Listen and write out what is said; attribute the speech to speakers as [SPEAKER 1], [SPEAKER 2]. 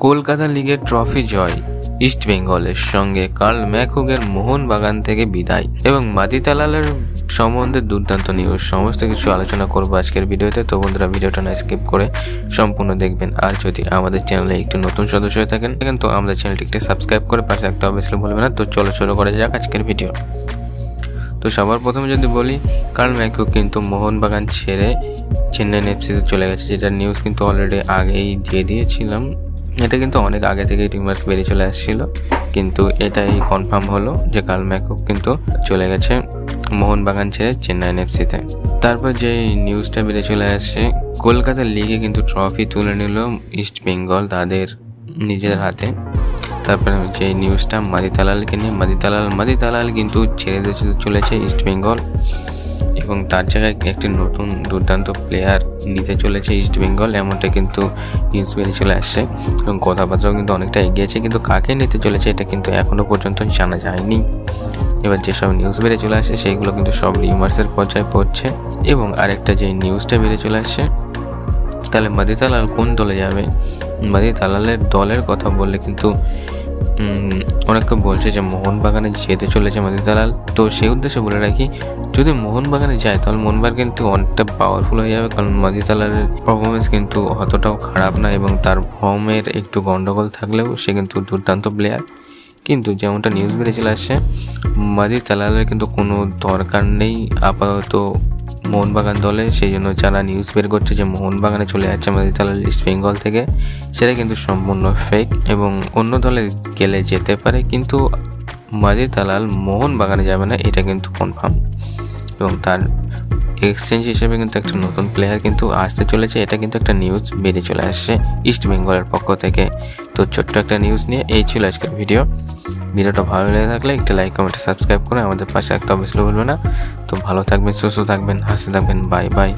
[SPEAKER 1] কলকাতা লিগের ট্রফি জয়, ইস্ট বেঙ্গলের সঙ্গে কার্ল ম্যাকহুগের মোহনবাগান থেকে বিদায় এবং মাদিতালালের সম্বন্ধে দুর্দান্ত নিউজ সমস্ত কিছু আলোচনা করবো আজকের ভিডিওতে। তো বন্ধুরা, ভিডিওটা না স্কিপ করে সম্পূর্ণ দেখবেন। আর যদি আমাদের চ্যানেলে একটু নতুন সদস্য হয়ে থাকেন তো আমাদের চ্যানেলটিকে সাবস্ক্রাইব করে পাশে থাকতে অবশ্যই ভুলবেন না। তো চলো শুরু করা যাক আজকের ভিডিও। তো সবার প্রথমে যদি বলি, কার্ল ম্যাকহুগ কিন্তু মোহনবাগান ছেড়ে চেন্নাই এফসিতে চলে গেছে, যেটা নিউজ কিন্তু অলরেডি আগেই দিয়ে দিয়েছিলাম। এটা কিন্তু অনেক আগে থেকেই রিমার্স বেরিয়ে চলে আসছিল, কিন্তু এটাই কনফার্ম হলো যে কার্ল ম্যাকহুগ কিন্তু চলে গেছে মোহনবাগান ছেড়ে চেন্নাই এফসিতে। তারপর যে নিউজটা বেরিয়ে চলে আসে, কলকাতা লিগে কিন্তু ট্রফি তুলে নিল ইস্ট বেঙ্গল তাদের নিজের হাতে। তারপরে যে নিউজটা মাদিতালালকে নিয়ে, মাদিতালাল কিন্তু ছেড়ে দিতে চলেছে ইস্ট বেঙ্গল এবং তার জায়গায় একটি নতুন দুর্দান্ত প্লেয়ার নিতে চলেছে ইস্ট বেঙ্গল, এমনটা কিন্তু নিউজ বেরিয়ে চলে আসছে এবং কথাবার্তাও কিন্তু অনেকটা এগিয়েছে, কিন্তু কাকে নিতে চলেছে এটা কিন্তু এখনো পর্যন্ত জানা যায়নি। এবার যেসব নিউজ বেরিয়ে চলে আসে সেইগুলো কিন্তু সব রিমার্সের পর্যায়ে পড়ছে। এবং আরেকটা যে নিউজটা বেরিয়ে চলে আসছে, তাহলে মাদিতালাল কোন দলে যাবে? মাদিতালালের দলের কথা বললে কিন্তু অনেকে বলছে যে মোহনবাগানে যেতে চলেছে মাদিতালাল। তো সেই উদ্দেশ্যে বলে রাখি, যদি মোহনবাগানে যায় তাহলে মোহনবাগান কিন্তু অনেকটা পাওয়ারফুল হয়ে যাবে, কারণ মাদিতালালের পারফরমেন্স কিন্তু অতটাও খারাপ না এবং তার ফর্মের একটু গন্ডগোল থাকলেও সে কিন্তু দুর্দান্ত প্লেয়ার। কিন্তু যেমনটা নিউজ বেরিয়ে চলে আসছে, মাদিতালালের কিন্তু কোনো দরকার নেই আপাতত মোহনবাগান দলে, সেই জন্য যারা নিউজ বের করছে যে মোহনবাগানে চলে যাচ্ছে মাদিতালাল ইস্ট বেঙ্গল থেকে, সেটা কিন্তু সম্পূর্ণ ফেক এবং অন্য দলে গেলে যেতে পারে, কিন্তু মাদিতালাল মোহনবাগানে যাবে না, এটা কিন্তু কনফার্ম। এবং তার এক্সচেঞ্জ হিসেবে কিন্তু একটা নতুন প্লেয়ার কিন্তু আসতে চলেছে, এটা কিন্তু একটা নিউজ বেরিয়ে চলে আসছে ইস্ট বেঙ্গলের পক্ষ থেকে। তো ছোট্ট একটা নিউজ নিয়ে এই ছিল আজকের ভিডিওটা ভালো লেগে থাকলে একটা লাইক কমেন্ট সাবস্ক্রাইব করে আমাদের পাশে একটা অবশ্যই ভুলবে না। তো ভালো থাকবেন, সুস্থ থাকবেন, হাসি থাকবেন, বাই বাই।